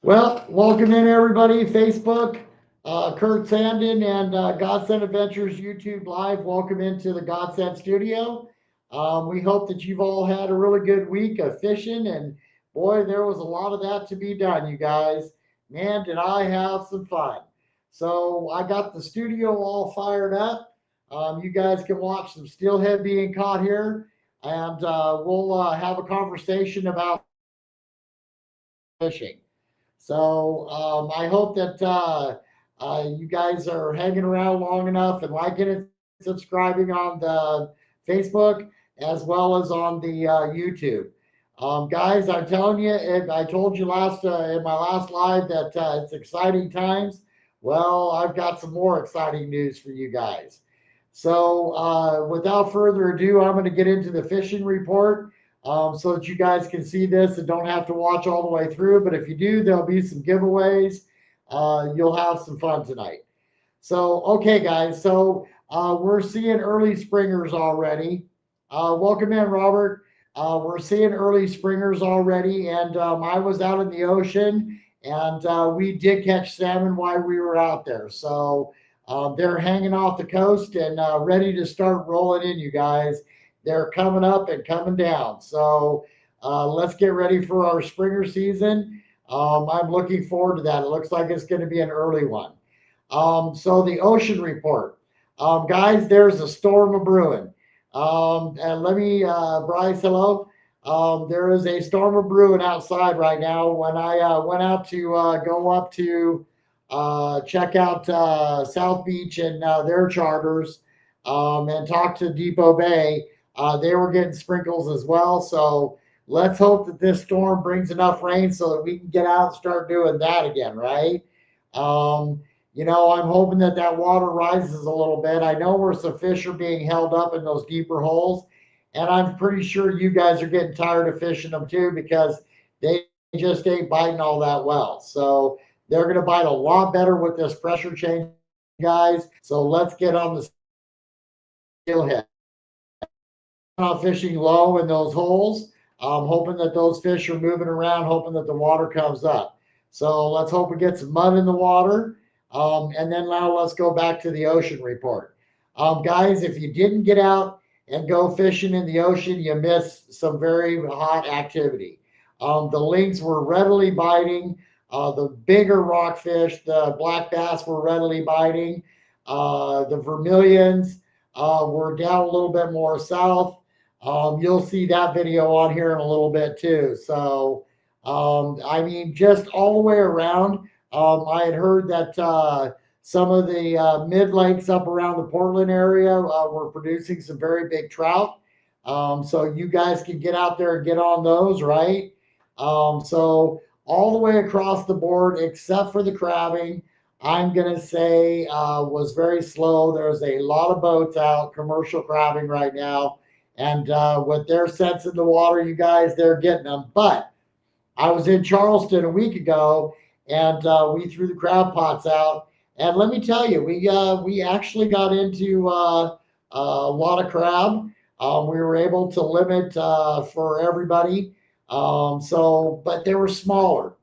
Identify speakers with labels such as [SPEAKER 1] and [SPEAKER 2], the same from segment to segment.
[SPEAKER 1] Well, welcome in everybody. Facebook, Kurt Sandin and Godsend Adventures YouTube Live. Welcome into the Godsend Studio. We hope that you've all had a really good week of fishing, and boy, there was a lot of that to be done, you guys. Man, did I have some fun. So I got the studio all fired up. You guys can watch some steelhead being caught here, and we'll have a conversation about fishing. So I hope that you guys are hanging around long enough and liking and subscribing on the Facebook as well as on the YouTube. Guys, I'm telling you, I told you last in my last live that it's exciting times. Well, I've got some more exciting news for you guys. So, without further ado, I'm going to get into the fishing report so that you guys can see this and don't have to watch all the way through. But if you do, there'll be some giveaways. You'll have some fun tonight. So, okay, guys. So, we're seeing early springers already. Welcome in, Robert. We're seeing early springers already. And I was out in the ocean and we did catch salmon while we were out there. So, they're hanging off the coast and ready to start rolling in, you guys. They're coming up and coming down. So let's get ready for our springer season. I'm looking forward to that. It looks like it's going to be an early one. So the ocean report. Guys, there's a storm of brewing. And let me, Bryce, hello. There is a storm of brewing outside right now. When I went out to go up to check out South Beach and their charters and talk to Depot Bay, they were getting sprinkles as well. So let's hope that this storm brings enough rain so that we can get out and start doing that again, right? I'm hoping that that water rises a little bit. I know where some fish are being held up in those deeper holes, and I'm pretty sure you guys are getting tired of fishing them too because they just ain't biting all that well. So they're going to bite a lot better with this pressure change, guys. So let's get on the steelhead. Fishing low in those holes. Hoping that those fish are moving around, hoping that the water comes up. So let's hope we get some mud in the water. And then now let's go back to the ocean report. Guys, if you didn't get out and go fishing in the ocean, you missed some very hot activity. The lings were readily biting. The bigger rockfish, the black bass were readily biting. The vermilions were down a little bit more south. You'll see that video on here in a little bit too. So, I mean, just all the way around, I had heard that some of the mid lakes up around the Portland area were producing some very big trout. So you guys can get out there and get on those, right? So all the way across the board, except for the crabbing, I'm going to say was very slow. There's a lot of boats out, commercial crabbing right now. And with their sense in the water, you guys, they're getting them. But I was in Charleston a week ago, and we threw the crab pots out. And let me tell you, we actually got into a lot of crab. We were able to limit for everybody. But they were smaller.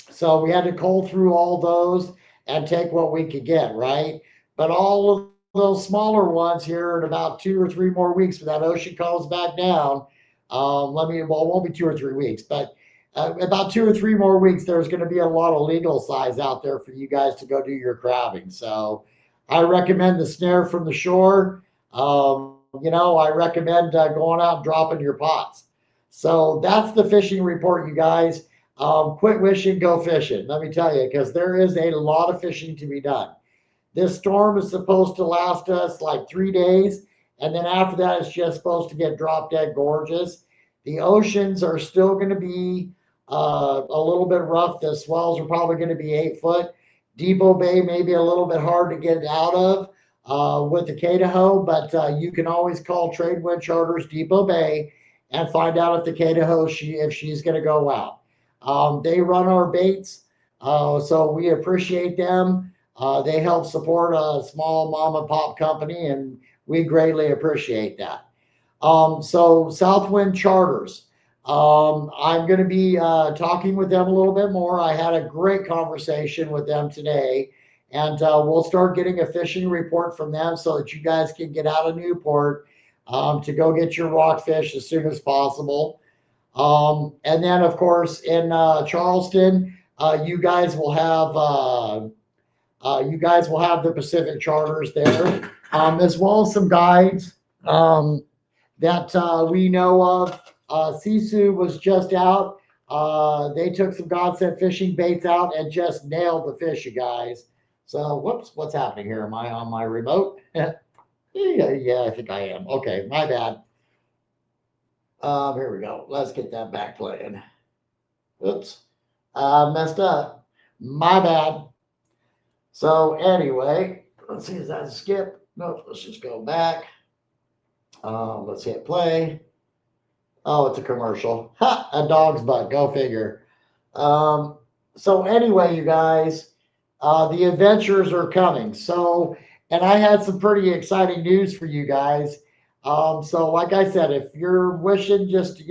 [SPEAKER 1] So we had to cull through all those and take what we could get, right? But all of those smaller ones here in about 2 or 3 more weeks when that ocean comes back down. It won't be 2 or 3 weeks, but about 2 or 3 more weeks, there's going to be a lot of legal size out there for you guys to go do your crabbing. So I recommend the snare from the shore. I recommend going out and dropping your pots. So that's the fishing report, you guys. Quit wishing, go fishing. Let me tell you, because there is a lot of fishing to be done. This storm is supposed to last us like 3 days, and then after that, it's just supposed to get drop dead gorgeous. The oceans are still going to be a little bit rough. The swells are probably going to be 8 foot. Depot Bay may be a little bit hard to get out of with the Catahoe, but you can always call Trade Wind Charters Depot Bay and find out if the Catahoe if she's going to go out. They run our baits, so we appreciate them. They help support a small mom and pop company, and we greatly appreciate that. So Southwind Charters. I'm going to be talking with them a little bit more. I had a great conversation with them today, and we'll start getting a fishing report from them so that you guys can get out of Newport to go get your rockfish as soon as possible. And then, of course, in Charleston, you guys will have the Pacific charters there, as well as some guides that we know of. Sisu was just out. They took some godsend fishing baits out and just nailed the fish, you guys. So, whoops, what's happening here? Am I on my remote? Yeah, I think I am. Okay, my bad. Here we go. Let's get that back playing. Oops, messed up. My bad. So anyway, let's see, is that a skip? Nope, let's just go back. Let's hit play. Oh, it's a commercial. Ha! A dog's butt. Go figure. Um, so anyway, you guys, the adventures are coming. So, and I had some pretty exciting news for you guys. So like I said, if you're wishing just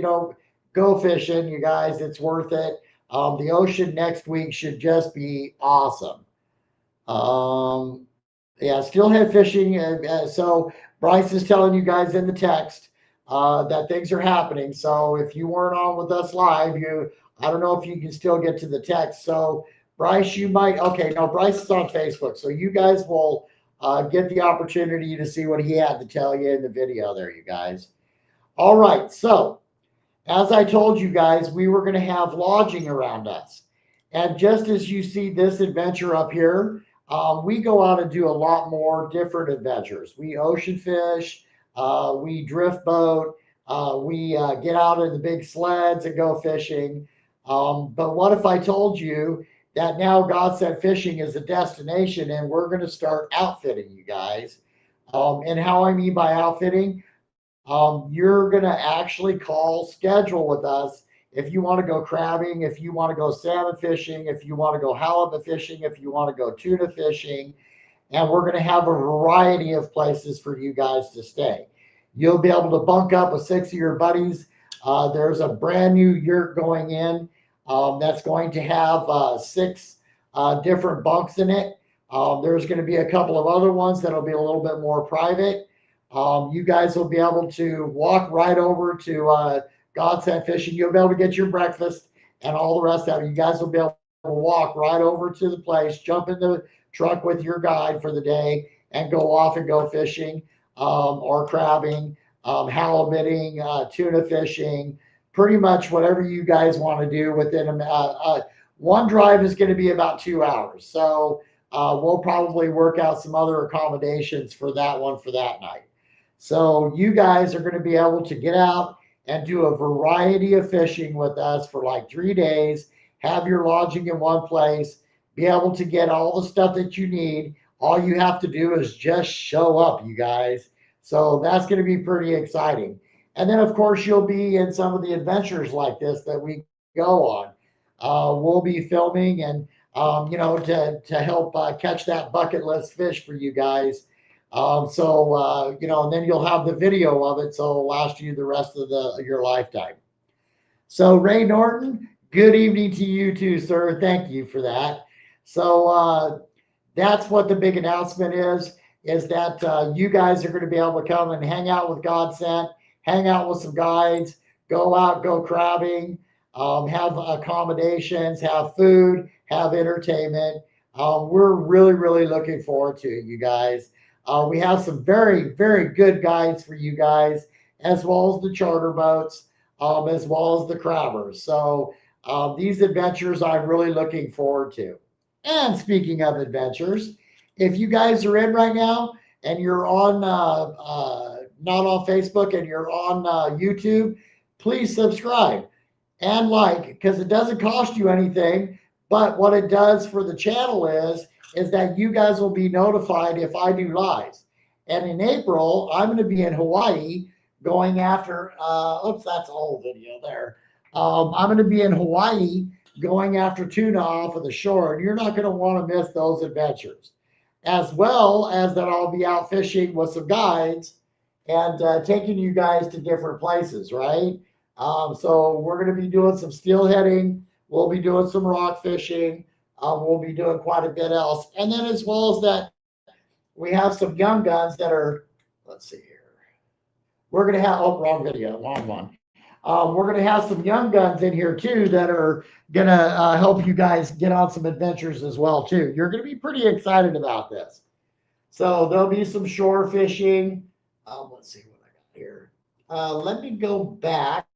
[SPEAKER 1] go fishing, you guys, it's worth it. The ocean next week should just be awesome. Yeah, steelhead fishing. So Bryce is telling you guys in the text that things are happening. So if you weren't on with us live, I don't know if you can still get to the text. So Bryce, you might. Okay, no, Bryce is on Facebook, so you guys will get the opportunity to see what he had to tell you in the video there, you guys. All right, so as I told you guys, we were going to have lodging around us. And just as you see this adventure up here, we go out and do a lot more different adventures. We ocean fish, we drift boat, we get out in the big sleds and go fishing. But what if I told you that now Godsend Fishing is a destination and we're going to start outfitting you guys? And how I mean by outfitting, you're going to actually call schedule with us if you want to go crabbing, if you want to go salmon fishing, if you want to go halibut fishing, if you want to go tuna fishing, and we're going to have a variety of places for you guys to stay. You'll be able to bunk up with 6 of your buddies. There's a brand new yurt going in that's going to have 6 different bunks in it. There's going to be a couple of other ones that'll be a little bit more private. You guys will be able to walk right over to Godsend Fishing. You'll be able to get your breakfast and all the rest of it. You guys will be able to walk right over to the place, jump in the truck with your guide for the day, and go off and go fishing or crabbing, halibuting, tuna fishing, pretty much whatever you guys want to do within one drive is going to be about 2 hours. So we'll probably work out some other accommodations for that one for that night. So you guys are going to be able to get out and do a variety of fishing with us for like 3 days, have your lodging in one place, be able to get all the stuff that you need. All you have to do is just show up, you guys. So that's going to be pretty exciting. And then, of course, you'll be in some of the adventures like this that we go on. We'll be filming and, to help catch that bucket list fish for you guys. And then you'll have the video of it, so it'll last you the rest of your lifetime. So Ray Norton, good evening to you too, sir. Thank you for that. So that's what the big announcement is that you guys are going to be able to come and hang out with Godsend, hang out with some guides, go out, go crabbing, have accommodations, have food, have entertainment. We're really, really looking forward to it, you guys. We have some very, very good guides for you guys, as well as the charter boats, as well as the crabbers. So these adventures I'm really looking forward to. And speaking of adventures, if you guys are in right now and you're on not on Facebook and you're on YouTube, please subscribe and like, because it doesn't cost you anything. But what it does for the channel is that you guys will be notified if I do lives. And in April, I'm going to be in Hawaii going after, oops, that's an old video there. I'm going to be in Hawaii going after tuna off of the shore, and you're not going to want to miss those adventures. As well as that, I'll be out fishing with some guides and taking you guys to different places, right? So we're going to be doing some steelheading. We'll be doing some rock fishing. We'll be doing quite a bit else. And then as well as that, we have some young guns that are, let's see here. We're going to have, oh, wrong video, wrong one. We're going to have some young guns in here too that are going to help you guys get on some adventures as well too. You're going to be pretty excited about this. So there'll be some shore fishing. Let's see what I got here. Let me go back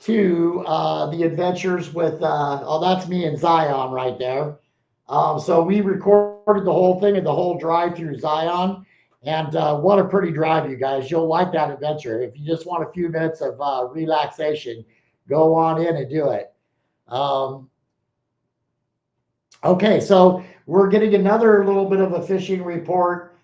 [SPEAKER 1] to the adventures with, oh, that's me and Zion right there. So we recorded the whole thing and the whole drive through Zion. And what a pretty drive, you guys. You'll like that adventure. If you just want a few minutes of relaxation, go on in and do it. Um, okay, so we're getting another little bit of a fishing report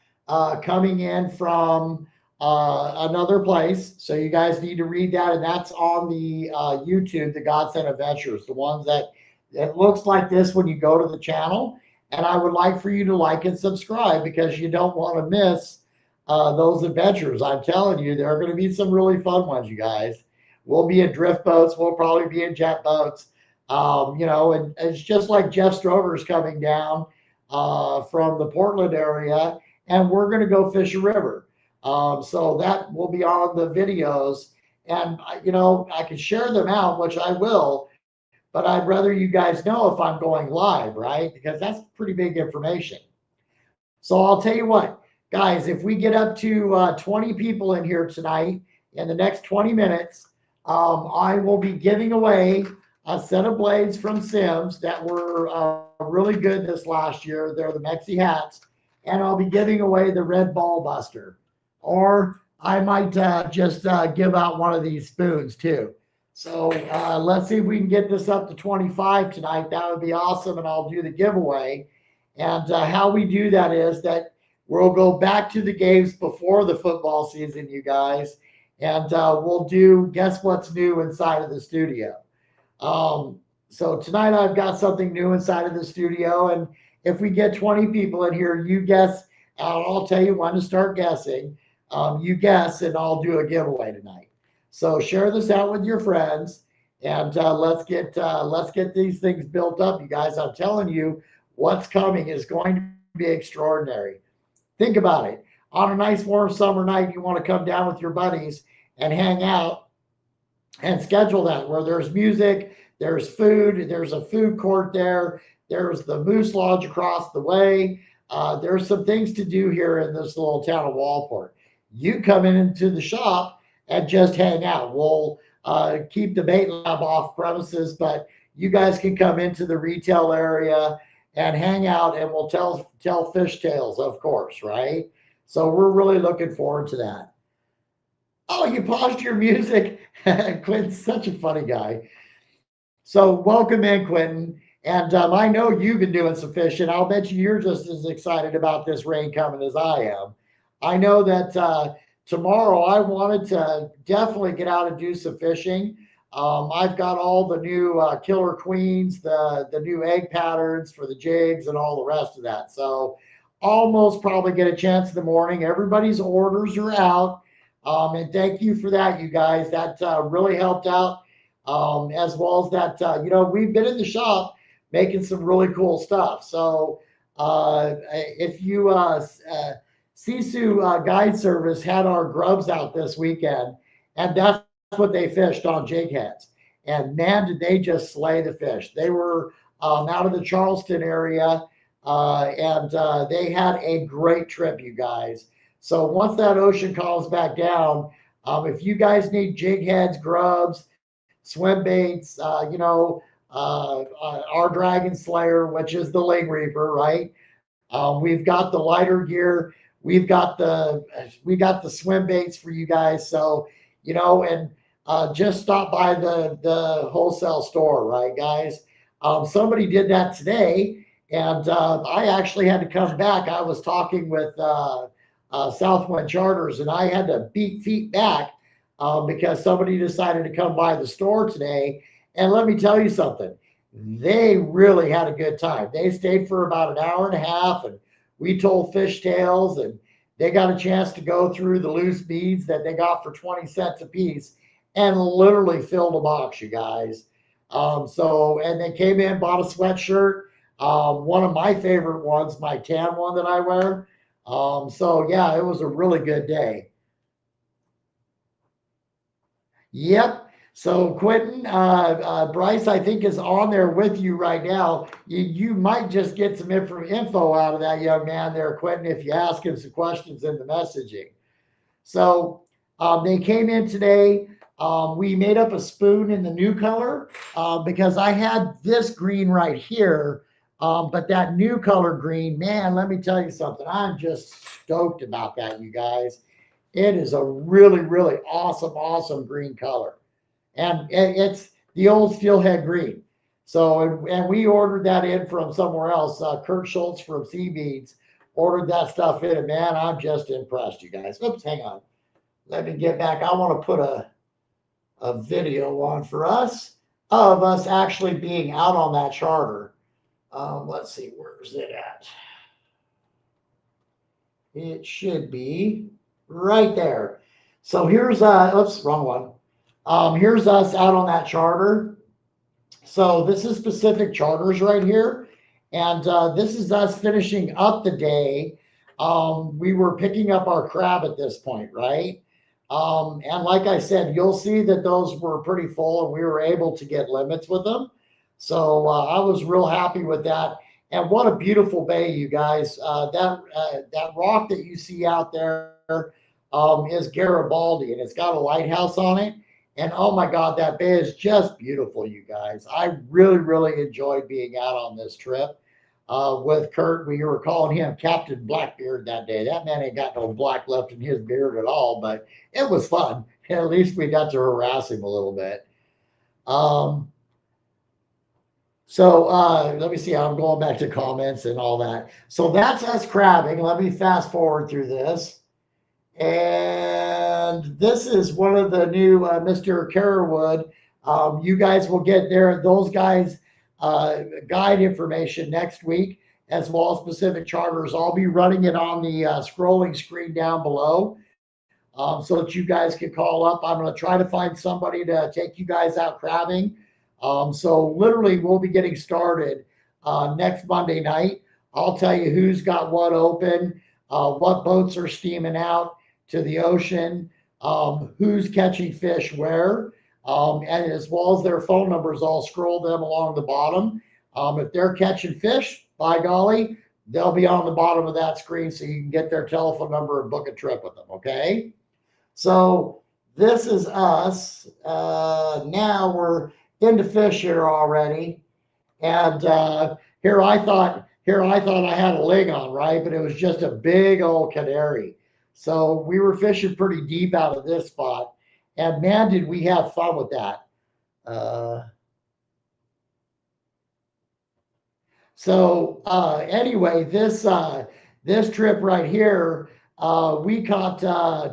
[SPEAKER 1] coming in from another place. So you guys need to read that, and that's on the YouTube, the Godsend Adventures, the ones that it looks like this when you go to the channel. And I would like for you to like and subscribe because you don't want to miss those adventures. I'm telling you, there are going to be some really fun ones, you guys. We'll be in drift boats. We'll probably be in jet boats. And it's just like Jeff Strover's coming down from the Portland area, and we're going to go fish a river. So that will be on the videos. And, I can share them out, which I will, but I'd rather you guys know if I'm going live, right? Because that's pretty big information. So I'll tell you what, guys, if we get up to 20 people in here tonight in the next 20 minutes, I will be giving away a set of blades from Sims that were really good this last year. They're the Mexi hats. And I'll be giving away the red ball buster. Or I might just give out one of these spoons too. So let's see if we can get this up to 25 tonight. That would be awesome. And I'll do the giveaway. And how we do that is that we'll go back to the games before the football season, you guys. And we'll do guess what's new inside of the studio. So tonight I've got something new inside of the studio. And if we get 20 people in here, you guess, I'll tell you when to start guessing. You guess, and I'll do a giveaway tonight. So share this out with your friends, and let's get these things built up, you guys. I'm telling you, what's coming is going to be extraordinary. Think about it. On a nice warm summer night, you want to come down with your buddies and hang out and schedule that where there's music, there's food, there's a food court there, there's the Moose Lodge across the way. There's some things to do here in this little town of Walport. You come into the shop and just hang out. We'll keep the bait lab off premises, but you guys can come into the retail area and hang out, and we'll tell fish tales, of course, right? So we're really looking forward to that. Oh, you paused your music. Quentin's such a funny guy. So welcome in, Quentin. And I know you've been doing some fishing. I'll bet you're just as excited about this rain coming as I am. I know that tomorrow I wanted to definitely get out and do some fishing. I've got all the new killer queens, the new egg patterns for the jigs and all the rest of that. So almost probably get a chance in the morning. Everybody's orders are out. And thank you for that, you guys. That really helped out. As well as that, we've been in the shop making some really cool stuff. So if you Sisu Guide Service had our grubs out this weekend, and that's what they fished on jig heads. And man, did they just slay the fish. They were out of the Charleston area, and they had a great trip, you guys. So once that ocean calms back down, if you guys need jig heads, grubs, swim baits, our Dragon Slayer, which is the Ling Reaper, right? We've got the lighter gear. We got the swim baits for you guys. So, and just stop by the wholesale store, right, guys? Somebody did that today, and I actually had to come back. I was talking with Southwind Charters, and I had to beat feet back because somebody decided to come by the store today. And let me tell you something, they really had a good time. They stayed for about an hour and a half, and we told fish tales, and they got a chance to go through the loose beads that they got for 20 cents a piece. and literally filled a box, you guys. And they came in, bought a sweatshirt, one of my favorite ones, my tan one that I wear. So yeah, it was a really good day. Yep. So Quentin, Bryce, I think is on there with you right now. You might just get some info out of that young man there, Quentin, if you ask him some questions in the messaging. So they came in today. We made up a spoon in the new color because I had this green right here, but that new color green, man, let me tell you something. I'm just stoked about that, you guys. It is a really, really awesome, awesome green color, and it's the old steelhead green. So, and we ordered that in from somewhere else. Kurt Schultz from Sea Beads ordered that stuff in, and man, I'm just impressed, you guys. Oops, hang on. Let me get back. I want to put a video on for us of us actually being out on that charter. Let's see, where's it at? It should be right there. So here's oops, wrong one. Here's us out on that charter. So this is Pacific Charters right here. And this is us finishing up the day. We were picking up our crab at this point, right? And like I said, you'll see that those were pretty full and we were able to get limits with them. So I was real happy with that. And what a beautiful bay, you guys. That rock that you see out there is Garibaldi, and it's got a lighthouse on it. And oh my God, that bay is just beautiful, you guys. I really, really enjoyed being out on this trip with Kurt. We were calling him Captain Blackbeard that day. That man ain't got no black left in his beard at all, but it was fun. At least we got to harass him a little bit. Um, Let me see. I'm going back to comments and all that. So that's us crabbing. Let me fast forward through this. And this is one of the new Mr. Carrowood. You guys will get those guys guide information next week, as well as specific charters. I'll be running it on the scrolling screen down below so that you guys can call up. I'm going to try to find somebody to take you guys out crabbing. So literally, we'll be getting started next Monday night. I'll tell you who's got what open, what boats are steaming out to the ocean, who's catching fish where, and as well as their phone numbers, I'll scroll them along the bottom. If they're catching fish, by golly, they'll be on the bottom of that screen so you can get their telephone number and book a trip with them, okay? So this is us. Now we're into fish here already. And here I thought I had a ling on, right? But it was just a big old canary. So we were fishing pretty deep out of this spot. And man, did we have fun with that. Uh, anyway, this trip right here, we caught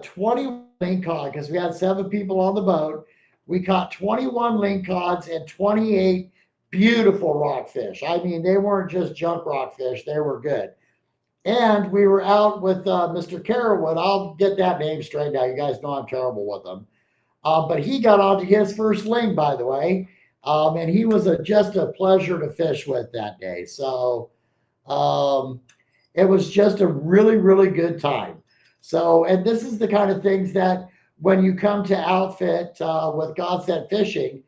[SPEAKER 1] 20 lingcod because we had 7 people on the boat. We caught 21 lingcods and 28 beautiful rockfish. I mean, they weren't just junk rockfish; they were good. And we were out with Mr. Carrowood. I'll get that name straight now. You guys know I'm terrible with them. But he got onto his first ling, by the way. And he was just a pleasure to fish with that day. So um, it was just a really, really good time. So, and this is the kind of things that when you come to outfit with Godset Fishing,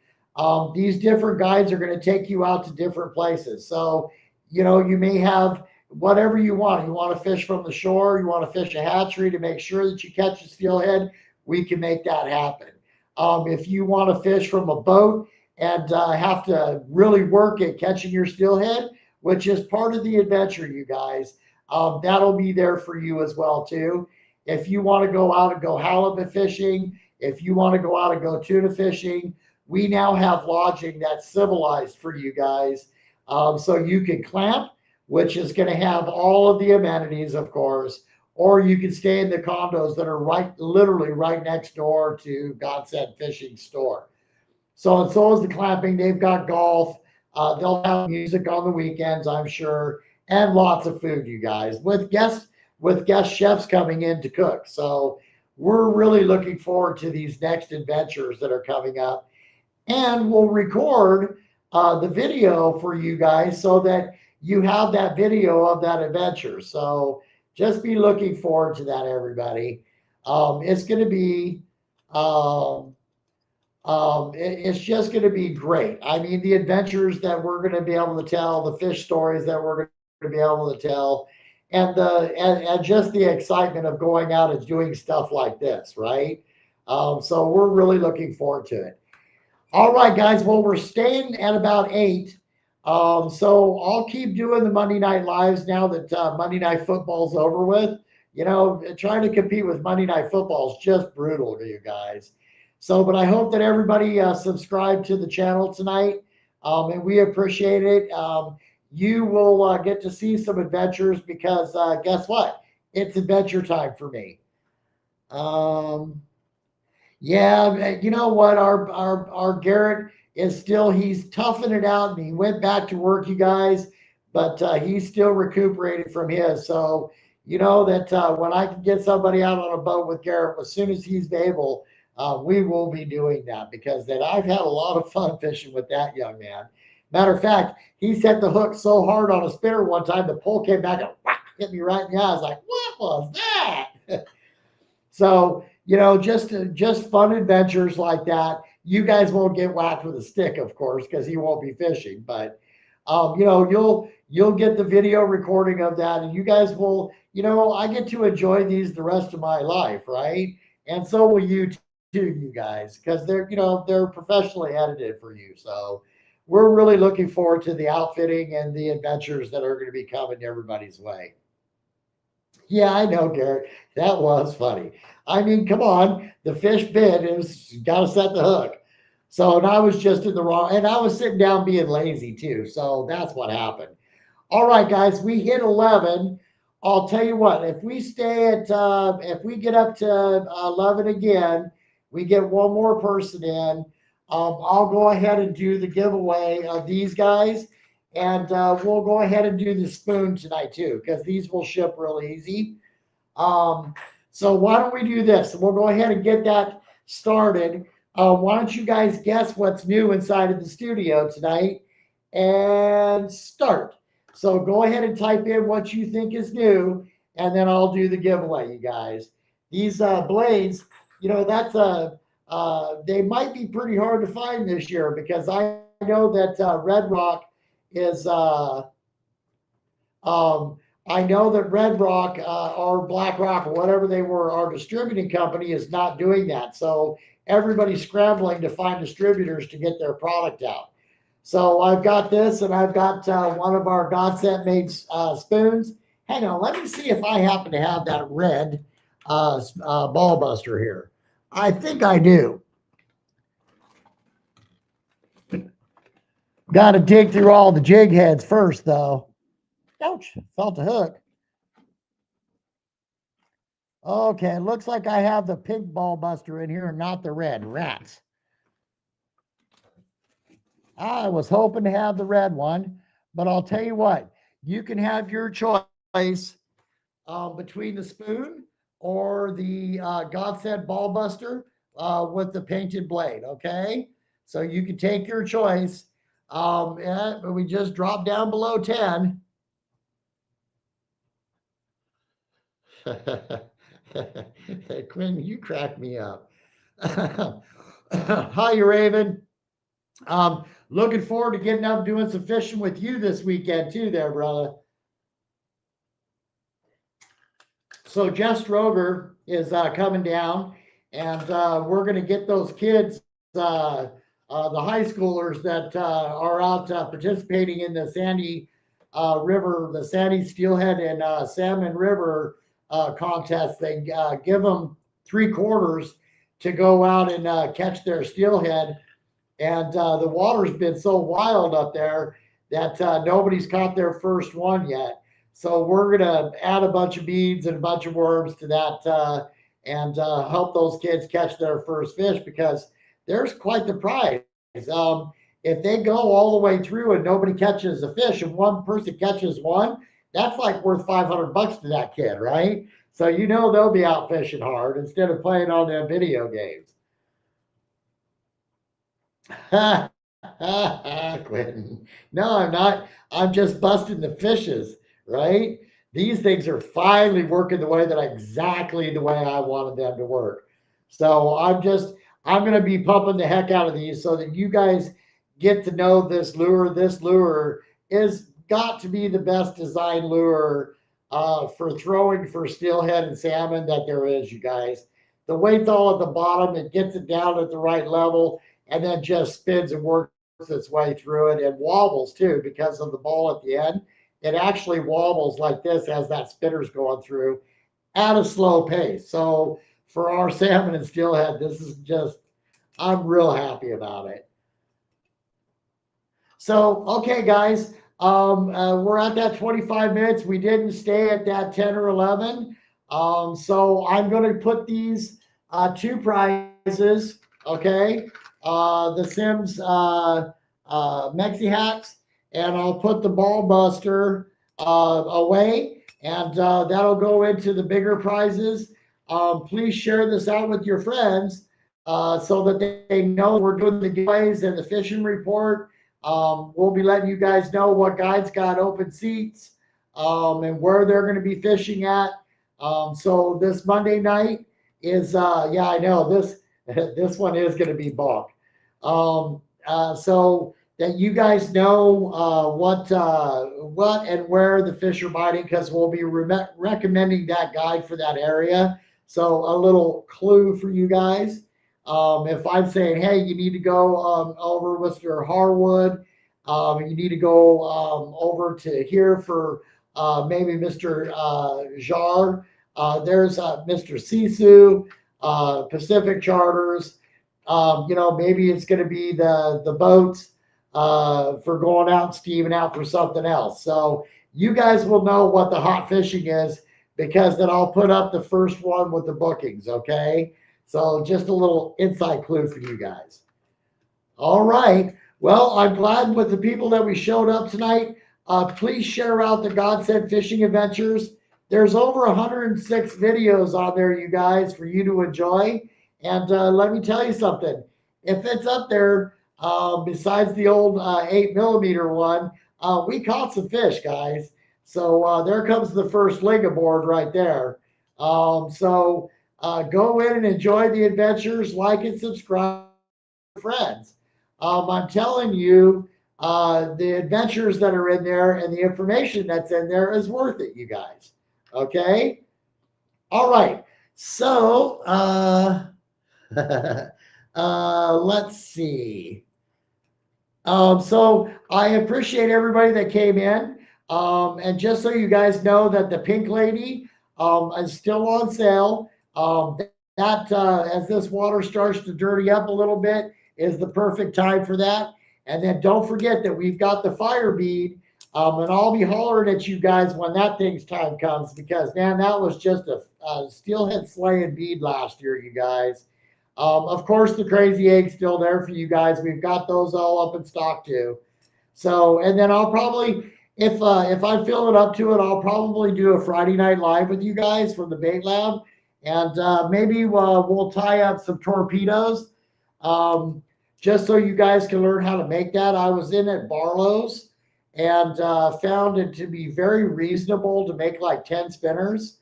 [SPEAKER 1] these different guides are going to take you out to different places. So, you may have whatever you want. You want to fish from the shore, you want to fish a hatchery to make sure that you catch a steelhead, we can make that happen. If you want to fish from a boat and have to really work at catching your steelhead, which is part of the adventure, you guys, that'll be there for you as well too. If you want to go out and go halibut fishing, if you want to go out and go tuna fishing, we now have lodging that's civilized for you guys. So you can clamp, which is going to have all of the amenities, of course, or you can stay in the condos that are literally right next door to Godset Fishing Store. So and so is the clamping. They've got golf. They'll have music on the weekends, I'm sure, and lots of food, you guys, with guest chefs coming in to cook. So we're really looking forward to these next adventures that are coming up. And we'll record the video for you guys so that you have that video of that adventure. So just be looking forward to that, everybody. It's going to be um, it's just going to be great. I mean, the adventures that we're going to be able to tell, the fish stories that we're going to be able to tell, and just the excitement of going out and doing stuff like this, right? So we're really looking forward to it. All right, guys. Well, we're staying at about 8. So I'll keep doing the Monday Night Lives now that Monday Night Football's over with. You know, trying to compete with Monday Night Football is just brutal to you guys. So, but I hope that everybody subscribed to the channel tonight, and we appreciate it. You will get to see some adventures because guess what? It's adventure time for me. Um, yeah, you know what? Our Garrett is still he's toughing it out and he went back to work, you guys, but he's still recuperating from his. So you know that when I can get somebody out on a boat with Garrett, as soon as he's able, we will be doing that because that I've had a lot of fun fishing with that young man. Matter of fact, he set the hook so hard on a spinner one time, the pole came back and whack, hit me right in the eye. I was like, "What was that?" So, you know, just fun adventures like that. You guys won't get whacked with a stick, of course, because he won't be fishing. But you know, you'll get the video recording of that, and you guys will. You know, I get to enjoy these the rest of my life, right? And so will you too, you guys, because they're professionally edited for you. So we're really looking forward to the outfitting and the adventures that are going to be coming everybody's way. Yeah, I know, Garrett. That was funny. I mean, come on. The fish bit. It was got to set the hook. So, and I was just in the wrong, and I was sitting down being lazy too. So that's what happened. All right, guys, we hit 11. I'll tell you what, if we get up to 11 again, we get one more person in. I'll go ahead and do the giveaway of these guys. And we'll go ahead and do the spoon tonight too, because these will ship real easy. Um, so why don't we do this? We'll go ahead and get that started. Why don't you guys guess what's new inside of the studio tonight and start. So go ahead and type in what you think is new, and then I'll do the giveaway, you guys. These blades, you know, that's a they might be pretty hard to find this year because I know that Red Rock is um, I know that Red Rock or Black Rock or whatever they were, our distributing company is not doing that. So everybody's scrambling to find distributors to get their product out. So I've got this, and I've got one of our Godsent made spoons. Hang on, let me see if I happen to have that red ball buster here. I think I do. Got to dig through all the jig heads first, though. Ouch, felt the hook. Okay, looks like I have the pink ball buster in here and not the red. Rats. I was hoping to have the red one, but I'll tell you what, you can have your choice between the spoon or the Godsend ball buster with the painted blade, okay? So you can take your choice. But we just dropped down below 10. Quinn, you crack me up. Hi, Raven. Looking forward to getting out doing some fishing with you this weekend too, there, brother. So Jeff Stroger is coming down, and we're going to get those kids, the high schoolers that are out participating in the Sandy River, the Sandy Steelhead and Salmon River contest. They give them 3/4 to go out and catch their steelhead. And the water's been so wild up there that nobody's caught their first one yet. So we're going to add a bunch of beads and a bunch of worms to that and help those kids catch their first fish because there's quite the prize. If they go all the way through and nobody catches a fish and one person catches one, that's like worth $500 to that kid, right? So you know they'll be out fishing hard instead of playing on them video games. Quentin. No, I'm not. I'm just busting the fishes, right? These things are finally working the way that exactly the way I wanted them to work. So I'm going to be pumping the heck out of these so that you guys get to know this lure. This lure is got to be the best designed lure for throwing for steelhead and salmon that there is, you guys. The weight's all at the bottom. It gets it down at the right level and then just spins and works its way through it and wobbles too because of the ball at the end. It actually wobbles like this as that spinner's going through at a slow pace. So for our salmon and steelhead, this is just, I'm real happy about it. So, okay, guys, we're at that 25 minutes. We didn't stay at that 10 or 11. So I'm going to put these two prizes, okay? The Sims Mexi Hacks, and I'll put the Ball Buster away, and that'll go into the bigger prizes. Please share this out with your friends so that they know we're doing the giveaways and the fishing report. We'll be letting you guys know what guides got open seats and where they're going to be fishing at. So this Monday night is, yeah, I know this this one is going to be bulk. So that you guys know what and where the fish are biting because we'll be recommending that guide for that area. So a little clue for you guys. If I'm saying, hey, you need to go over Mr. Harwood, you need to go over to here for maybe Mr. Jar. There's Mr. Sisu, Pacific Charters. Maybe it's going to be the boats for going out and steaming out for something else. So you guys will know what the hot fishing is because then I'll put up the first one with the bookings. Okay. So just a little inside clue for you guys. All right. Well, I'm glad with the people that we showed up tonight. Please share out the Godsend Fishing Adventures. There's over 106 videos on there, you guys, for you to enjoy. And let me tell you something. If it's up there, besides the old 8mm one, we caught some fish, guys. So there comes the first ling aboard right there. Go in and enjoy the adventures, like and subscribe to friends. I'm telling you, the adventures that are in there and the information that's in there is worth it, you guys. Okay? All right. So, let's see. So I appreciate everybody that came in. And just so you guys know that the Pink Lady is still on sale. That as this water starts to dirty up a little bit is the perfect time for that. And then don't forget that we've got the fire bead. And I'll be hollering at you guys when that thing's time comes because man, that was just a steelhead slaying bead last year, you guys. Of course, the crazy egg's still there for you guys. We've got those all up in stock too. So, and then I'll probably, if I'm feeling up to it, I'll probably do a Friday night live with you guys from the bait lab, and maybe we'll tie up some torpedoes, just so you guys can learn how to make that. I was in at Barlow's and found it to be very reasonable to make like 10 spinners.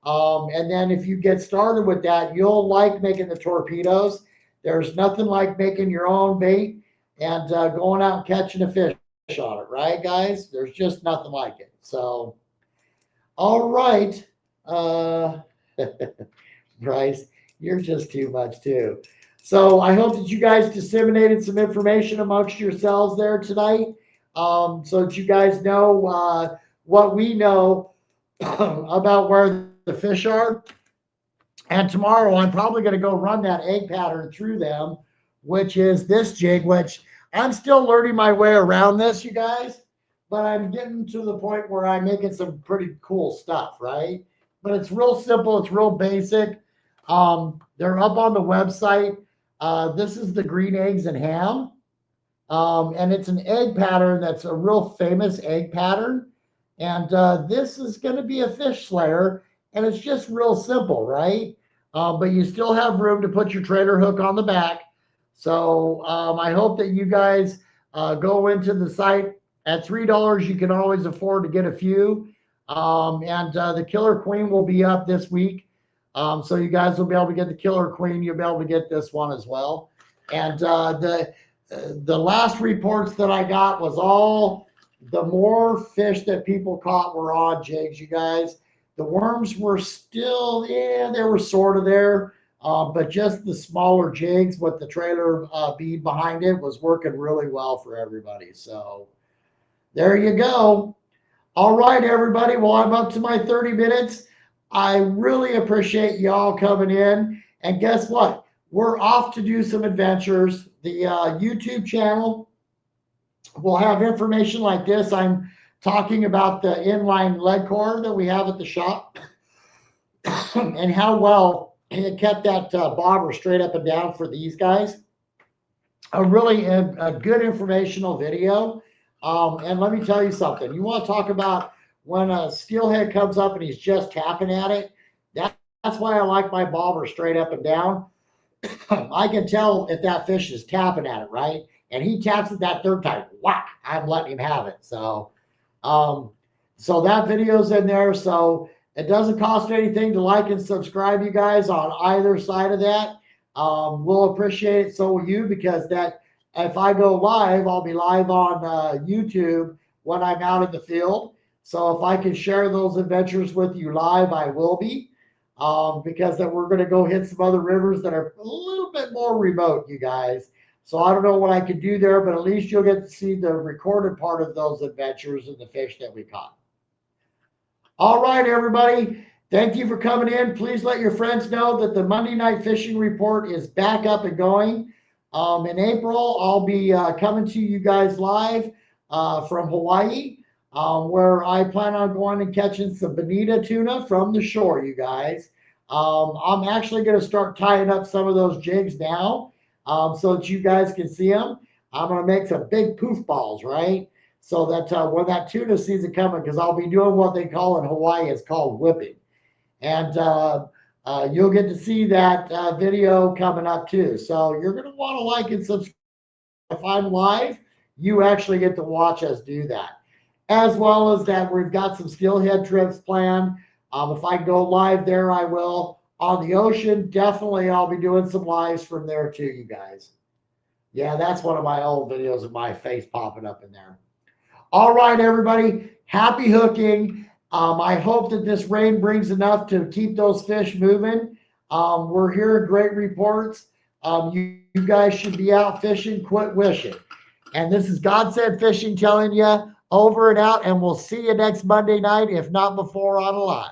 [SPEAKER 1] And then if you get started with that, you'll like making the torpedoes. There's nothing like making your own bait and going out and catching a fish on it, right, guys? There's just nothing like it. So, all right. Bryce, you're just too much too. So I hope that you guys disseminated some information amongst yourselves there tonight, so that you guys know what we know about where the fish are. And tomorrow I'm probably going to go run that egg pattern through them, which is this jig, which I'm still learning my way around this, you guys, but I'm getting to the point where I'm making some pretty cool stuff, right? But it's real simple. It's real basic. They're up on the website. This is the green eggs and ham. And it's an egg pattern that's a real famous egg pattern. And this is going to be a fish slayer. And it's just real simple, right? But you still have room to put your trailer hook on the back. So I hope that you guys go into the site at $3. You can always afford to get a few. And the Killer Queen will be up this week. So you guys will be able to get the Killer Queen. You'll be able to get this one as well. And the last reports that I got was all the more fish that people caught were odd jigs, you guys. The worms were still, yeah, they were sort of there, but just the smaller jigs with the trailer bead behind it was working really well for everybody. So there you go. All right, everybody. Well, I'm up to my 30 minutes. I really appreciate y'all coming in. And guess what? We're off to do some adventures. The YouTube channel will have information like this. I'm talking about the inline lead core that we have at the shop and how well it kept that bobber straight up and down for these guys. A good informational video. And let me tell you something. You want to talk about when a steelhead comes up and he's just tapping at it? That's why I like my bobber straight up and down. I can tell if that fish is tapping at it, right? And he taps it that third time, whack, I'm letting him have it. Um, so that video's in there. So it doesn't cost anything to like and subscribe, you guys, on either side of that. We'll appreciate it. So will you, because that if I go live, I'll be live on YouTube when I'm out in the field. So if I can share those adventures with you live, I will be. Because that we're going to go hit some other rivers that are a little bit more remote, you guys. So I don't know what I can do there, but at least you'll get to see the recorded part of those adventures and the fish that we caught. All right, everybody. Thank you for coming in. Please let your friends know that the Monday Night Fishing Report is back up and going. In April, I'll be coming to you guys live from Hawaii, where I plan on going and catching some bonita tuna from the shore, you guys. I'm actually going to start tying up some of those jigs now so that you guys can see them. I'm going to make some big poof balls, right? So that when that tuna season coming, because I'll be doing what they call in Hawaii, it's called whipping. And you'll get to see that video coming up too. So you're going to want to like and subscribe. If I'm live, you actually get to watch us do that. As well as that, we've got some steelhead trips planned. If I go live there, I will. On the ocean, definitely I'll be doing some lives from there too, you guys. Yeah, that's one of my old videos of my face popping up in there. All right, everybody. Happy hooking. I hope that this rain brings enough to keep those fish moving. We're hearing great reports. You guys should be out fishing, quit wishing. And this is God Said Fishing telling you over and out, and we'll see you next Monday night, if not before on a live.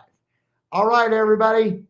[SPEAKER 1] All right, everybody.